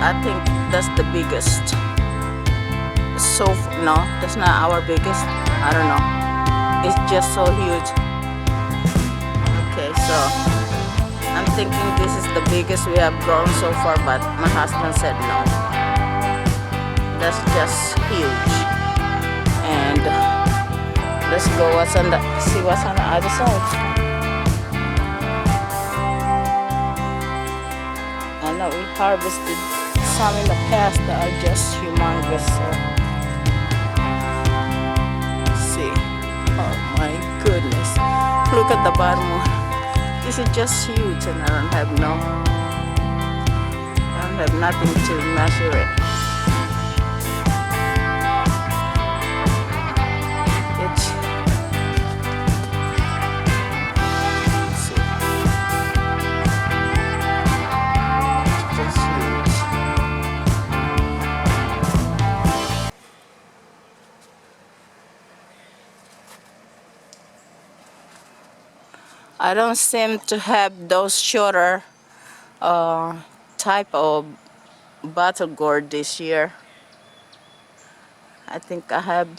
I think that's the biggest. So no, that's not our biggest. I don't know. It's just so huge. Okay, so I'm thinking this is the biggest we have grown so far, but my husband said no. That's just huge. And let's go see what's on the other side. I know we harvested some in the past that are just humongous. So see. Oh my goodness. Look at the bottom one. This is just huge, and I don't have nothing to measure it. It's just huge. I don't seem to have those shorter type of bottle gourd this year. I think I have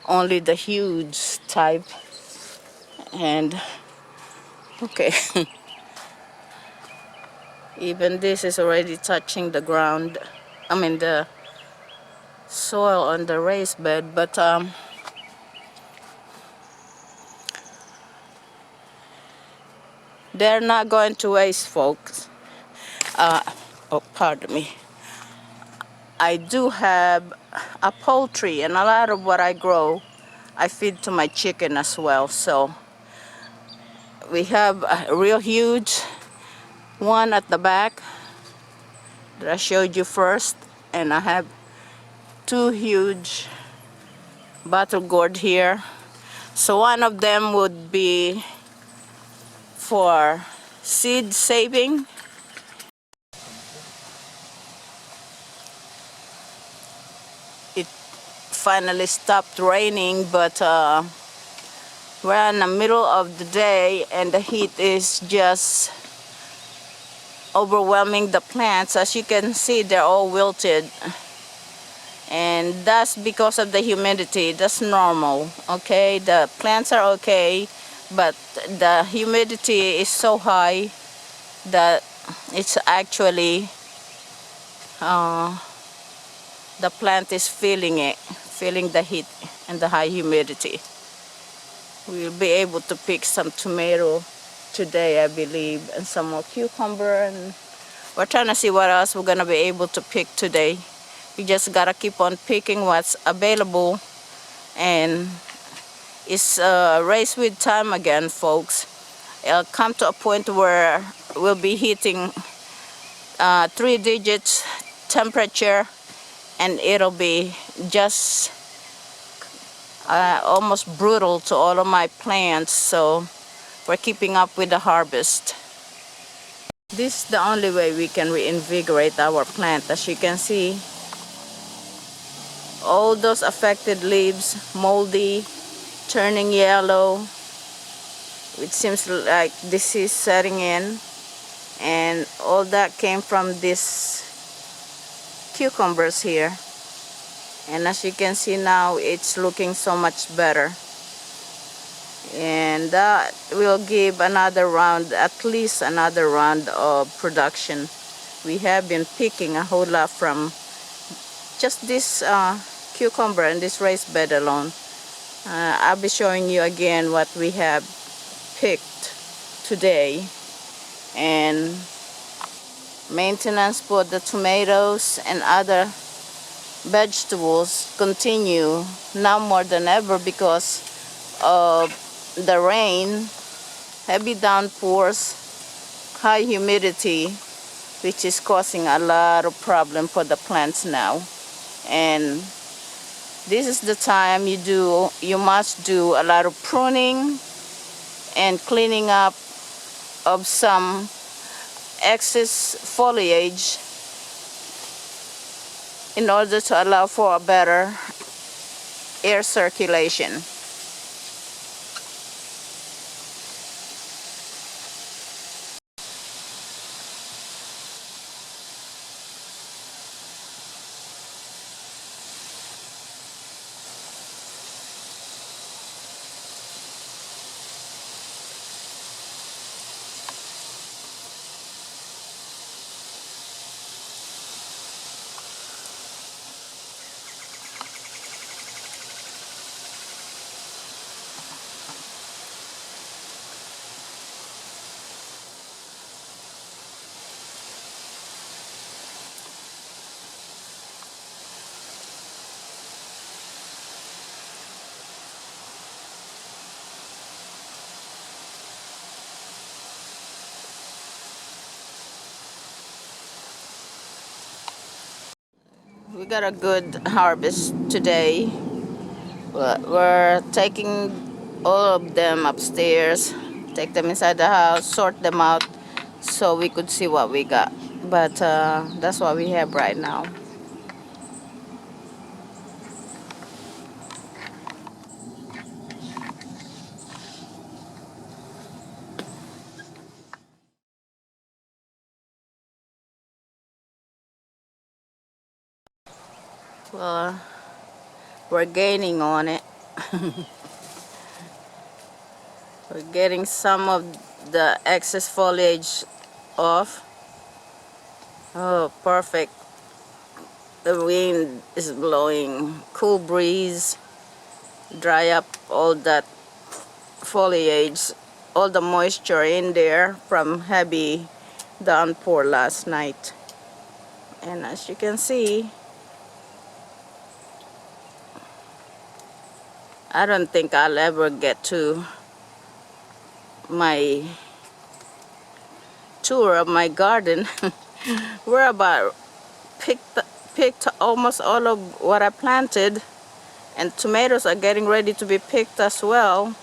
only the huge type. And okay, even this is already touching the ground. I mean the soil on the raised bed, but they're not going to waste, folks. Oh, pardon me. I do have a poultry, and a lot of what I grow I feed to my chicken as well. So we have a real huge one at the back that I showed you first, and I have two huge bottle gourd here. So one of them would be for seed saving. It finally stopped raining, but we're in the middle of the day and the heat is just overwhelming the plants. As you can see, they're all wilted, and that's because of the humidity. That's normal. Okay, the plants are okay, but the humidity is so high that it's actually the plant is feeling the heat and the high humidity. We'll be able to pick some tomato today, I believe, and some more cucumber, and we're trying to see what else we're gonna be able to pick today. We just gotta keep on picking what's available, and it's race with time again, folks. It'll come to a point where we'll be hitting 3 digits temperature, and it'll be just almost brutal to all of my plants. So we're keeping up with the harvest. This is the only way we can reinvigorate our plant. As you can see, all those affected leaves, moldy, turning yellow. It seems like disease setting in, and all that came from these cucumbers here. And as you can see now, it's looking so much better, and that will give another round, at least another round of production. We have been picking a whole lot from just this cucumber and this raised bed alone. I'll be showing you again what we have picked today. And maintenance for the tomatoes and other vegetables continue now more than ever because of the rain, heavy downpours, high humidity, which is causing a lot of problem for the plants now. And this is the time you must do a lot of pruning and cleaning up of some excess foliage in order to allow for a better air circulation. we got a good harvest today. We're taking all of them upstairs, take them inside the house, sort them out so we could see what we got. But that's what we have right now. Well, we're gaining on it. We're getting some of the excess foliage off. Oh, perfect. The wind is blowing, cool breeze, dry up all that foliage, all the moisture in there from heavy downpour last night. And as you can see, I don't think I'll ever get to my tour of my garden. We're about picked almost all of what I planted, and tomatoes are getting ready to be picked as well.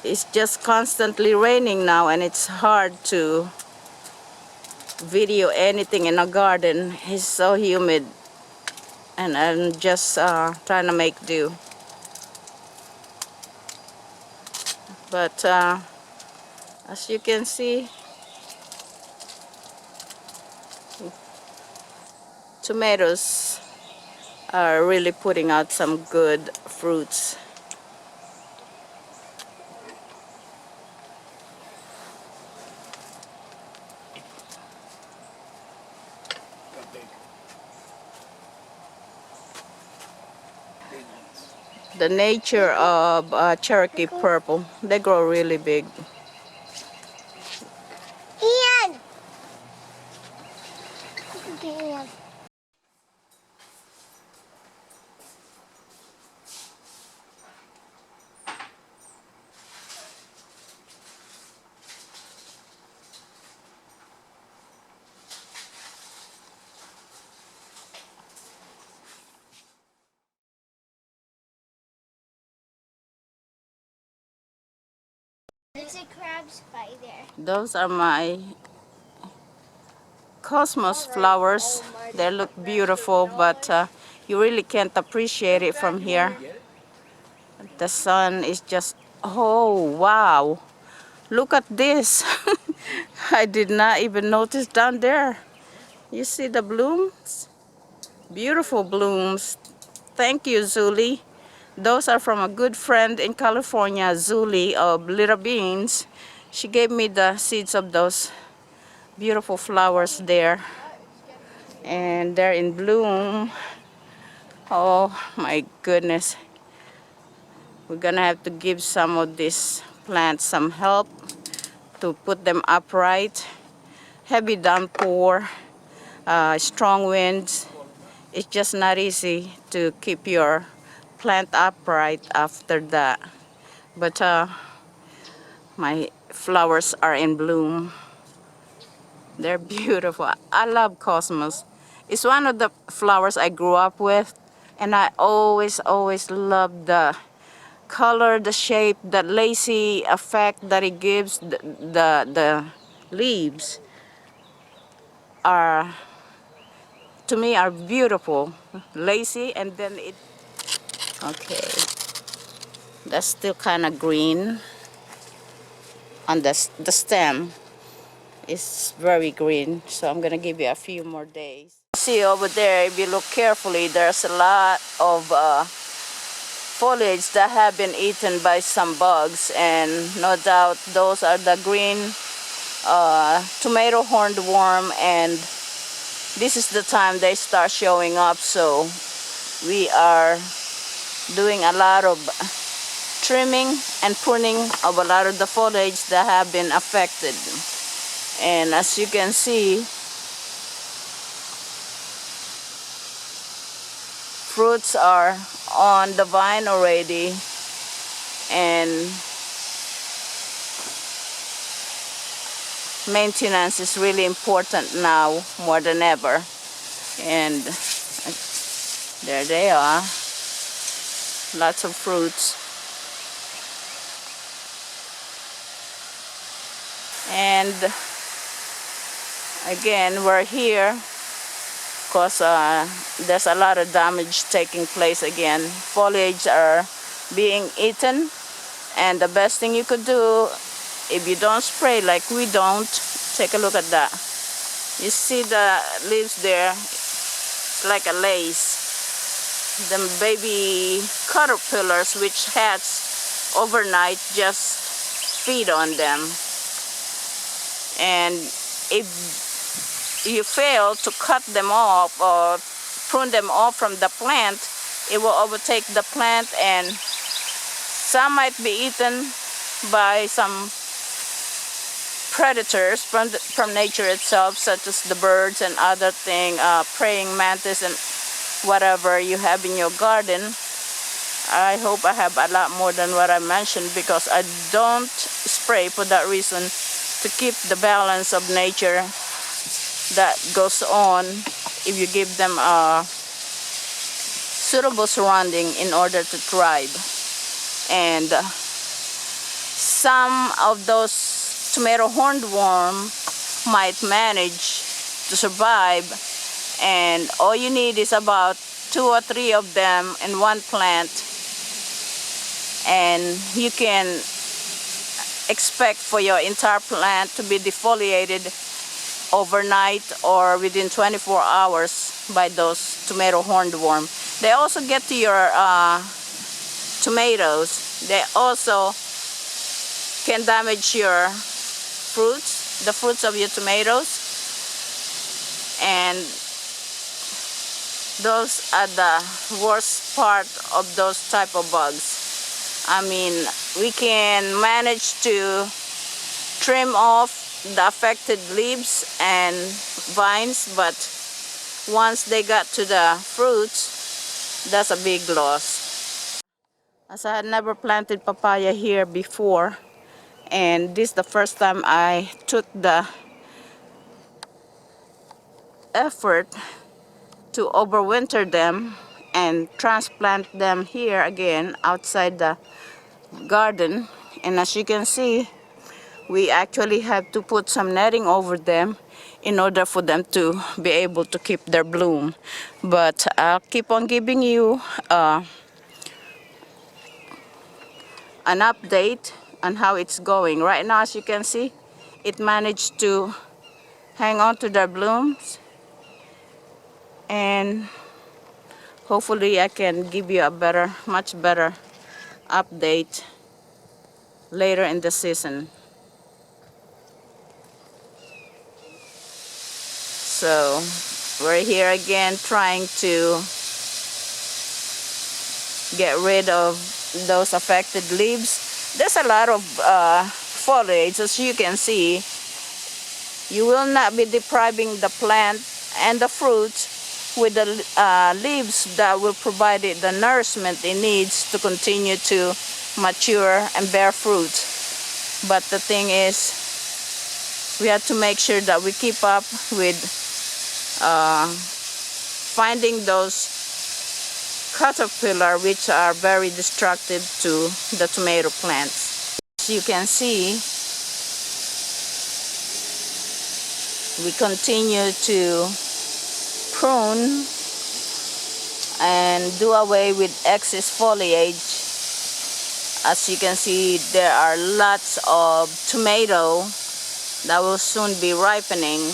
It's just constantly raining now, and it's hard to video anything in a garden. It's so humid, and I'm just trying to make do. But as you can see, tomatoes are really putting out some good fruits. The nature of Cherokee purple, they grow really big. Ian! Ian. There's a crab's by there. Those are my cosmos flowers. They look beautiful, but you really can't appreciate it from here. The sun is just, oh wow, look at this. I did not even notice down there. You see the blooms? Beautiful blooms. Thank you, Zuli. Those are from a good friend in California, Zuli of Little Beans. She gave me the seeds of those beautiful flowers there, and they're in bloom. Oh my goodness. We're gonna have to give some of these plants some help to put them upright. Heavy downpour, strong winds. It's just not easy to keep your plant upright after that. But my flowers are in bloom. They're beautiful. I love cosmos. It's one of the flowers I grew up with, and I always loved the color, the shape, the lacy effect that it gives. The leaves are, to me, are beautiful, lacy, and then it. Okay, that's still kind of green on the stem. It's very green, so I'm gonna give you a few more days. See over there, if you look carefully, there's a lot of foliage that have been eaten by some bugs, and no doubt those are the green tomato horned worm, and this is the time they start showing up, so we are doing a lot of trimming and pruning of a lot of the foliage that have been affected. And as you can see, fruits are on the vine already, and maintenance is really important now more than ever. And There they are. Lots of fruits. And again, we're here because there's a lot of damage taking place again. Foliage are being eaten, and the best thing you could do, if you don't spray like we don't, take a look at that. You see the leaves there? It's like a lace. The baby caterpillars which hatch overnight just feed on them. And if you fail to cut them off or prune them off from the plant, it will overtake the plant, and some might be eaten by some predators from nature itself, such as the birds and other things, praying mantis and whatever you have in your garden. I hope I have a lot more than what I mentioned, because I don't spray for that reason, to keep the balance of nature that goes on if you give them a suitable surrounding in order to thrive. And some of those tomato hornworm might manage to survive, and all you need is about 2 or 3 of them in one plant, and you can expect for your entire plant to be defoliated overnight or within 24 hours by those tomato hornworm. They also get to your tomatoes. They also can damage your fruits, the fruits of your tomatoes, and those are the worst part of those type of bugs. I mean, we can manage to trim off the affected leaves and vines, but once they got to the fruits, that's a big loss. As I had never planted papaya here before, and this is the first time I took the effort to overwinter them and transplant them here again outside the garden. And as you can see, we actually have to put some netting over them in order for them to be able to keep their bloom. But I'll keep on giving you an update on how it's going. Right now, as you can see, it managed to hang on to their blooms, and hopefully I can give you a much better update later in the season. So we're here again trying to get rid of those affected leaves. There's a lot of foliage, as you can see. You will not be depriving the plant and the fruits with the leaves that will provide it the nourishment it needs to continue to mature and bear fruit. But the thing is, we have to make sure that we keep up with finding those caterpillar which are very destructive to the tomato plants. As you can see, we continue to prune and do away with excess foliage. As you can see, there are lots of tomato that will soon be ripening,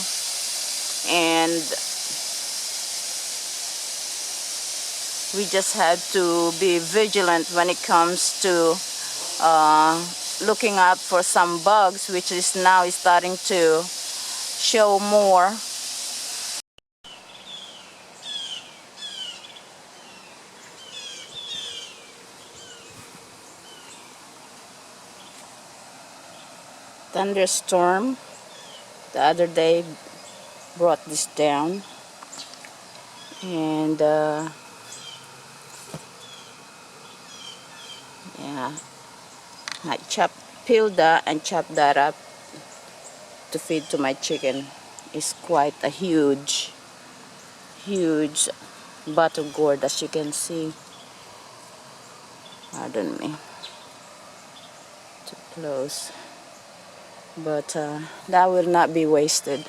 and we just have to be vigilant when it comes to looking out for some bugs, which is now starting to show more. Thunderstorm the other day brought this down, and yeah, I peeled that and chopped that up to feed to my chicken. It's quite a huge bottle gourd, as you can see. Pardon me, too close. But that will not be wasted.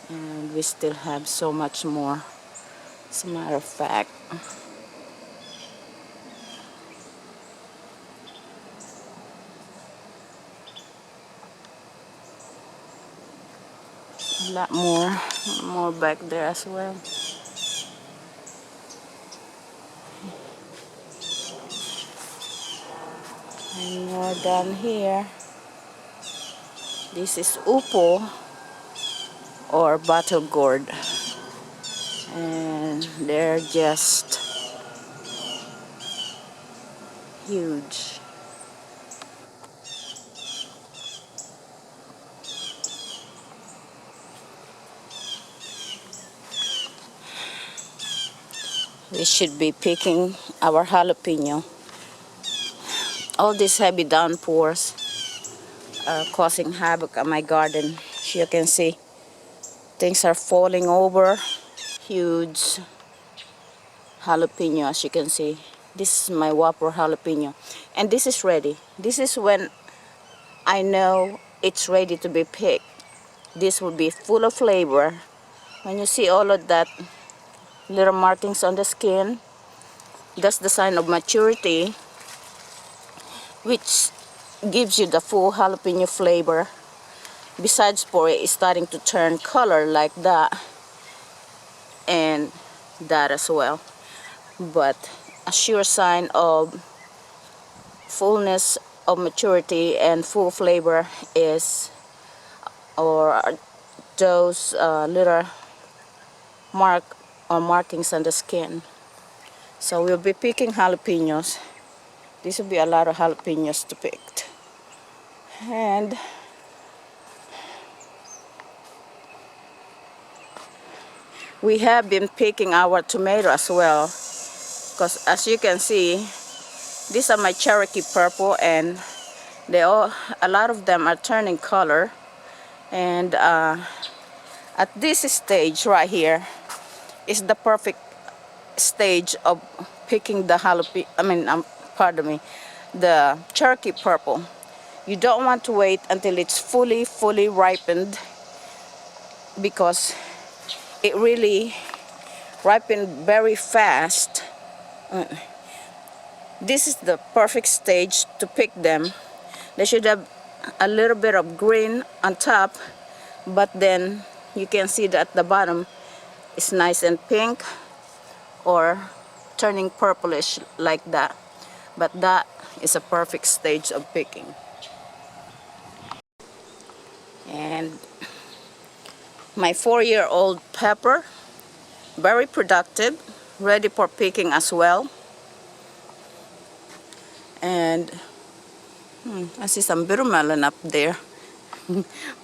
And we still have so much more. As a matter of fact, a lot more back there as well. And more down here. This is upo or bottle gourd. And they're just huge. We should be picking our jalapeno. All these heavy downpours are causing havoc on my garden. As you can see, things are falling over. Huge jalapeno, as you can see. This is my Whopper jalapeno. And this is ready. This is when I know it's ready to be picked. This will be full of flavor. When you see all of that little markings on the skin, that's the sign of maturity, which gives you the full jalapeno flavor. Besides for it is starting to turn color like that, and that as well. But a sure sign of fullness of maturity and full flavor is or those little markings on the skin. So we'll be picking jalapenos. This will be a lot of jalapenos to pick. And we have been picking our tomato as well, because as you can see, these are my Cherokee purple, and a lot of them are turning color. And at this stage right here is the perfect stage of picking the jalapeno. Pardon me, the Cherokee purple. You don't want to wait until it's fully ripened, because it really ripened very fast. This is the perfect stage to pick them. They should have a little bit of green on top, but then you can see that at the bottom it's nice and pink or turning purplish like that. But that is a perfect stage of picking. And my 4-year-old pepper, very productive, ready for picking as well. And I see some bitter melon up there.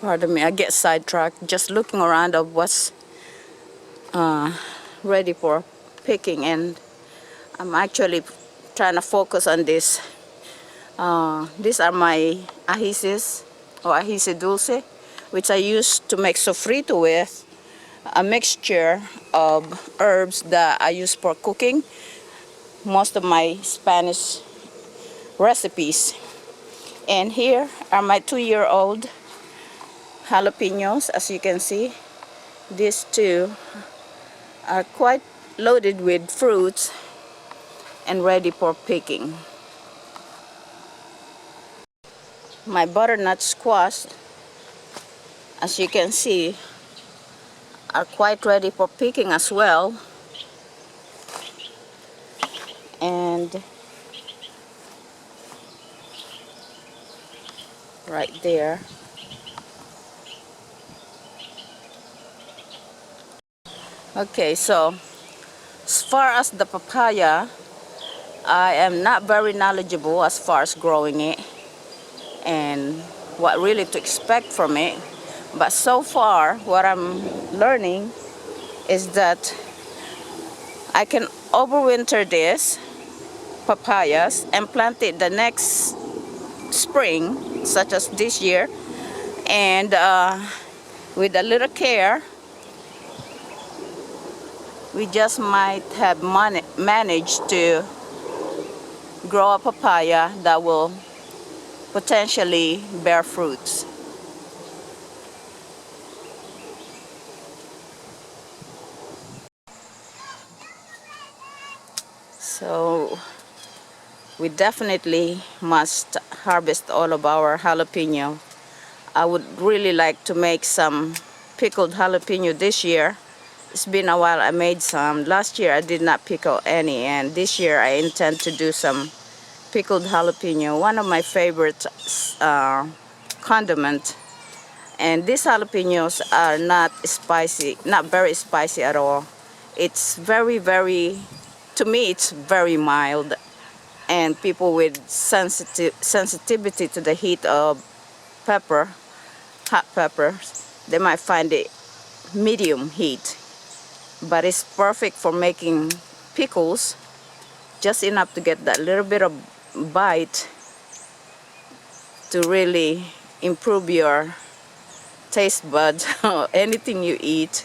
Pardon me, I get sidetracked just looking around of what's ready for picking, and I'm actually trying to focus on this. These are my ajices or ajice dulce, which I use to make sofrito with, a mixture of herbs that I use for cooking most of my Spanish recipes. And here are my 2-year-old jalapenos. As you can see, these two are quite loaded with fruits and ready for picking. My butternut squash, as you can see, are quite ready for picking as well. And right there. Okay, so as far as the papaya, I am not very knowledgeable as far as growing it and what really to expect from it. But so far, what I'm learning is that I can overwinter this papayas and plant it the next spring, such as this year, and with a little care, we just might have managed to grow a papaya that will potentially bear fruits. So we definitely must harvest all of our jalapeno. I would really like to make some pickled jalapeno this year. It's been a while I made some. Last year I did not pickle any, and this year I intend to do some pickled jalapeno, one of my favorite condiment. And these jalapenos are not spicy, not very spicy at all. It's very, to me it's very mild, and people with sensitivity to the heat of hot peppers, they might find it medium heat, but it's perfect for making pickles, just enough to get that little bit of bite to really improve your taste buds. Anything you eat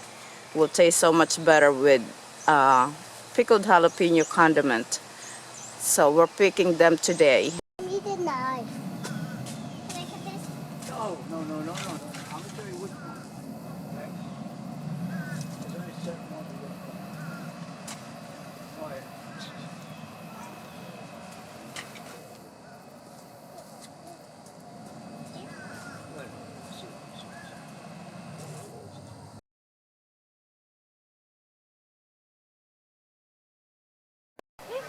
will taste so much better with pickled jalapeno condiment. So we're picking them today. I need a knife. Can I cut this? No. I'm gonna tell you which one. Okay? There's only certain ones you look for. Oh, yeah. Good.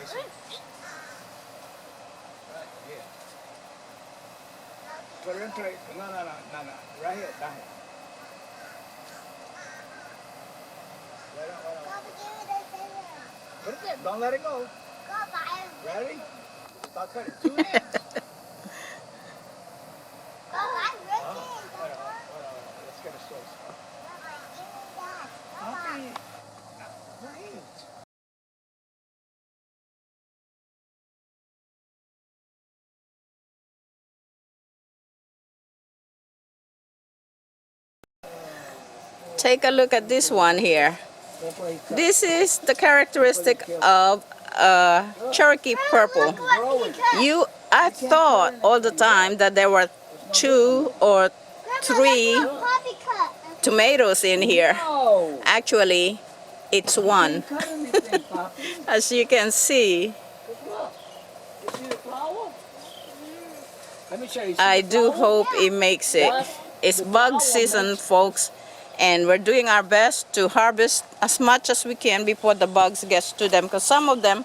See. Right here. Put it into it. No. Right here, down here. Right on. Papa, give me the scissors. Put it there. Don't let it go. Papa, Ready? Start cutting. 2 hands. I'm Hold looking. on. Let's get a source. Papa, give me that. Okay. Right here. Take a look at this one here. That's why he cut. This is the characteristic of Cherokee purple. I thought all the time that there were 2 or 3 Poppy cut. tomatoes in here. No. Actually, it's You 1. didn't cut anything, Poppy. As you can see, Look. You see the flower? Let me show you. See I the do flower? hope it makes it. It's bug season, folks, and we're doing our best to harvest as much as we can before the bugs gets to them, because some of them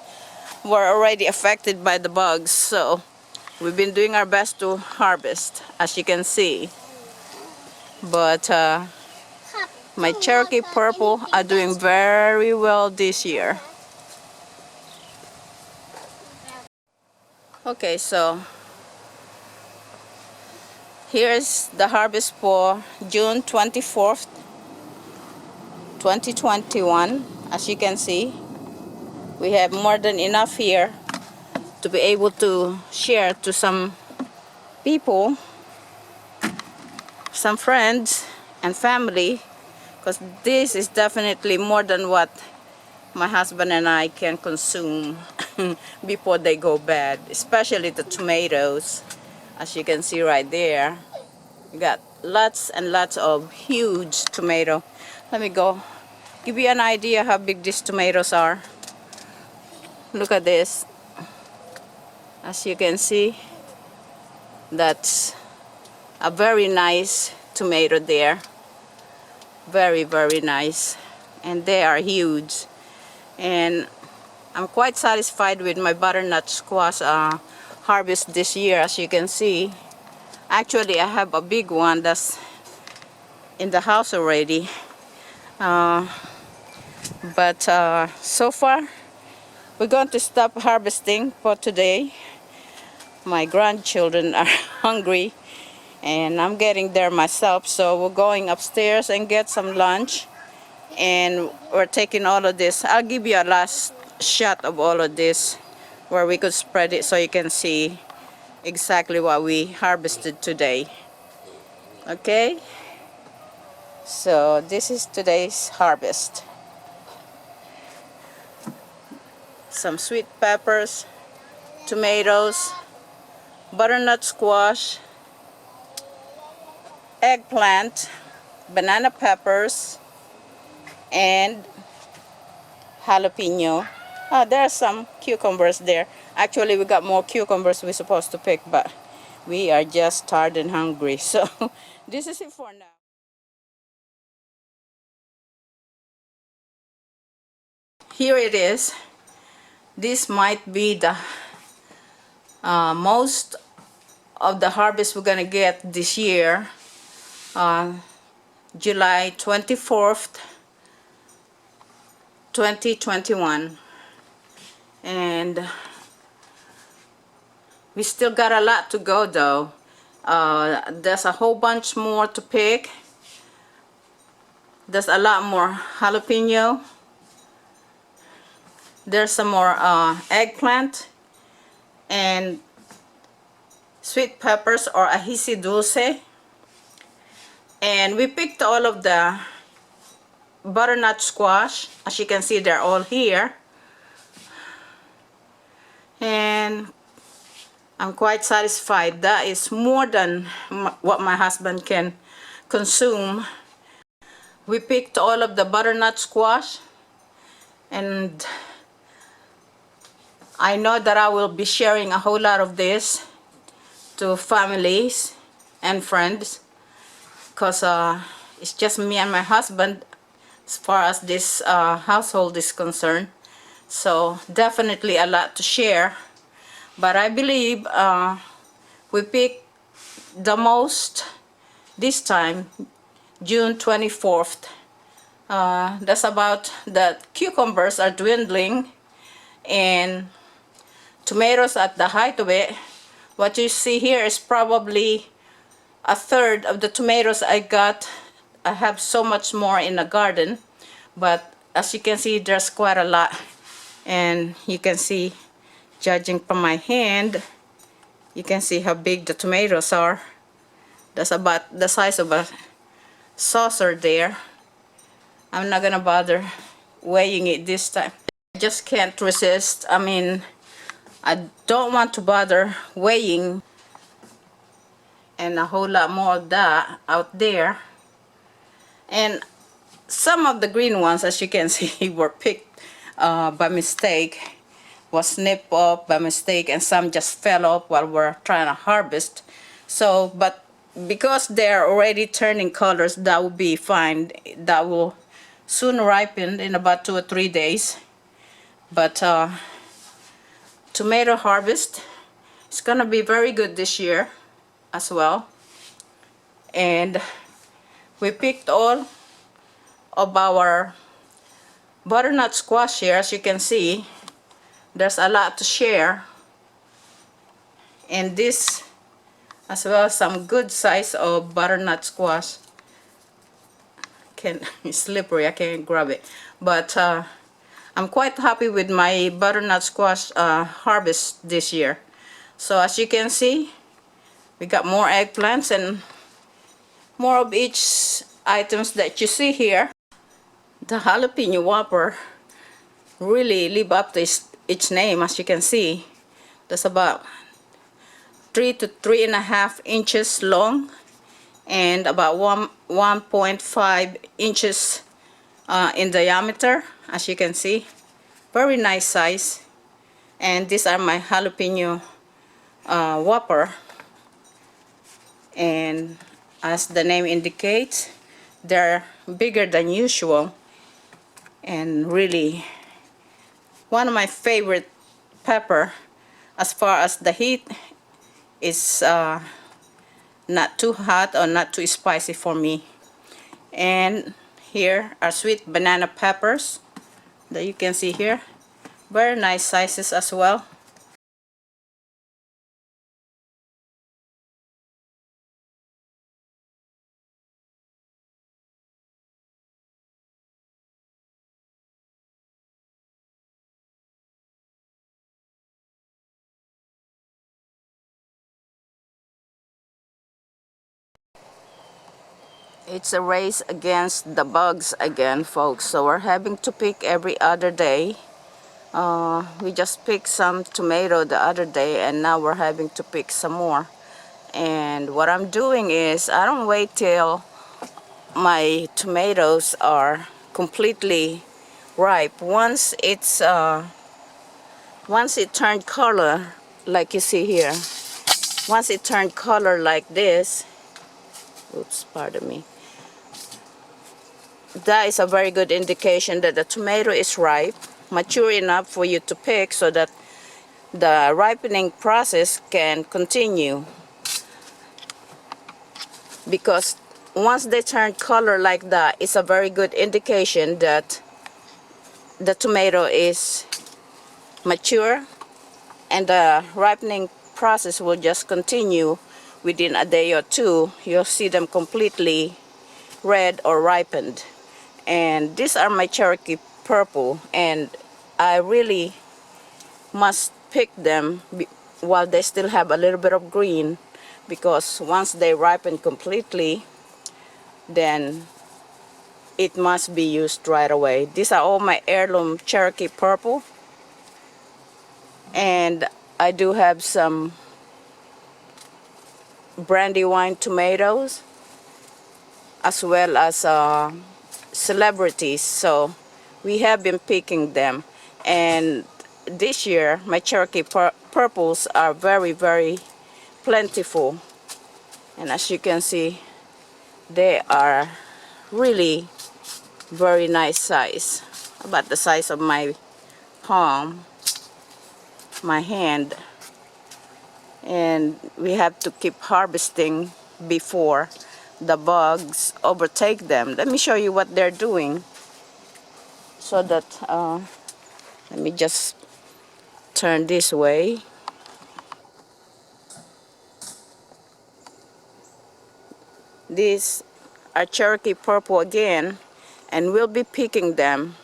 were already affected by the bugs. So we've been doing our best to harvest, as you can see. But my Cherokee purple are doing very well this year. Okay, so here's the harvest for June 24th, 2021. As you can see, we have more than enough here to be able to share to some people, some friends and family, because this is definitely more than what my husband and I can consume before they go bad, especially the tomatoes. As you can see right there, we got lots and lots of huge tomato. Let me go give you an idea how big these tomatoes are. Look at this. As you can see, that's a very nice tomato there. Very nice. And they are huge. And I'm quite satisfied with my butternut squash harvest this year. As you can see, actually I have a big one that's in the house already. But so far, we're going to stop harvesting for today. My grandchildren are hungry, and I'm getting there myself, so we're going upstairs and get some lunch, and we're taking all of this. I'll give you a last shot of all of this where we could spread it so you can see exactly what we harvested today. Okay, so this is today's harvest. some sweet peppers, tomatoes, butternut squash, eggplant, banana peppers, and jalapeno. There are some cucumbers there. Actually, we got more cucumbers we're supposed to pick, but we are just tired and hungry. So this is it for now. Here it is. This might be the most of the harvest we're gonna get this year. July 24th, 2021. And we still got a lot to go though. There's a whole bunch more to pick. There's a lot more jalapeno. There's some more eggplant and sweet peppers or ahisi dulce. And we picked all of the butternut squash. As you can see, they're all here. And I'm quite satisfied. That is more than what my husband can consume. We picked all of the butternut squash, and I know that I will be sharing a whole lot of this to families and friends, because it's just me and my husband as far as this household is concerned. So definitely a lot to share. But I believe we picked the most this time, June 24th. That's about the cucumbers are dwindling, and tomatoes at the height of it. What you see here is probably a third of the tomatoes I got. I have so much more in the garden, but as you can see, there's quite a lot. And you can see, judging from my hand, you can see how big the tomatoes are. That's about the size of a saucer there. I'm not gonna bother weighing it this time. I just can't resist. I mean, I don't want to bother weighing, and a whole lot more of that out there. And some of the green ones, as you can see, were picked by mistake, was snipped off by mistake, and some just fell off while we're trying to harvest. So, but because they're already turning colors, that will be fine. That will soon ripen in about 2 or 3 days. But tomato harvest is gonna be very good this year as well. And we picked all of our butternut squash here. As you can see, there's a lot to share, and this as well, some good size of butternut squash. It's slippery, I can't grab it, but I'm quite happy with my butternut squash harvest this year. So as you can see, we got more eggplants and more of each items that you see here. The jalapeno whopper really live up to its name. As you can see, that's about 3 to 3.5 inches long and about 1.5 inches in diameter. As you can see, very nice size. And these are my jalapeno whopper, and as the name indicates, they're bigger than usual, and really one of my favorite pepper. As far as the heat is not too hot or not too spicy for me. And here are sweet banana peppers that you can see here, very nice sizes as well. It's a race against the bugs again, folks, so we're having to pick every other day We just picked some tomato the other day, and now we're having to pick some more. And what I'm doing is I don't wait till my tomatoes are completely ripe. Once it turned color, like you see here, once it turned color like this, oops, pardon me, that is a very good indication that the tomato is ripe, mature enough for you to pick, so that the ripening process can continue. Because once they turn color like that, it's a very good indication that the tomato is mature, and the ripening process will just continue. Within a day or two, you'll see them completely red or ripened. And these are my Cherokee purple, and I really must pick them while they still have a little bit of green, because once they ripen completely, then it must be used right away. These are all my heirloom Cherokee purple, and I do have some brandywine tomatoes as well as celebrities, so we have been picking them. And this year my Cherokee purples are very, very plentiful, and as you can see, they are really very nice size, about the size of my palm, my hand. And we have to keep harvesting before the bugs overtake them. Let me show you what they're doing, so that let me just turn this way. These are Cherokee purple again, and we'll be picking them.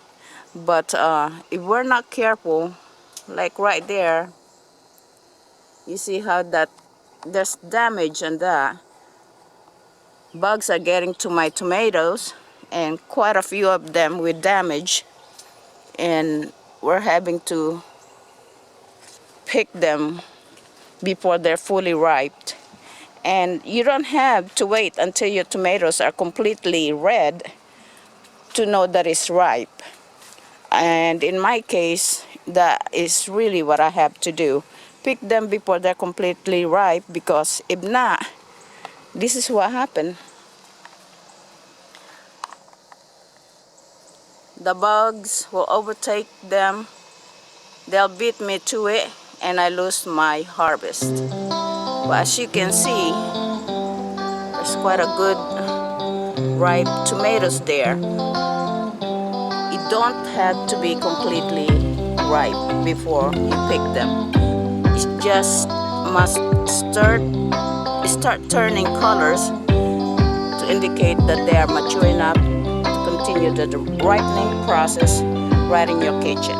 But if we're not careful, like right there, you see how that there's damage on that. Bugs are getting to my tomatoes, and quite a few of them with damage, and we're having to pick them before they're fully ripe. And you don't have to wait until your tomatoes are completely red to know that it's ripe. And in my case, that is really what I have to do. Pick them before they're completely ripe, because if not, this is what happened. The bugs will overtake them, they'll beat me to it, and I lose my harvest. But as you can see, there's quite a good ripe tomatoes there. You don't have to be completely ripe before you pick them. It just must start turning colors to indicate that they are mature enough to continue the ripening process right in your kitchen.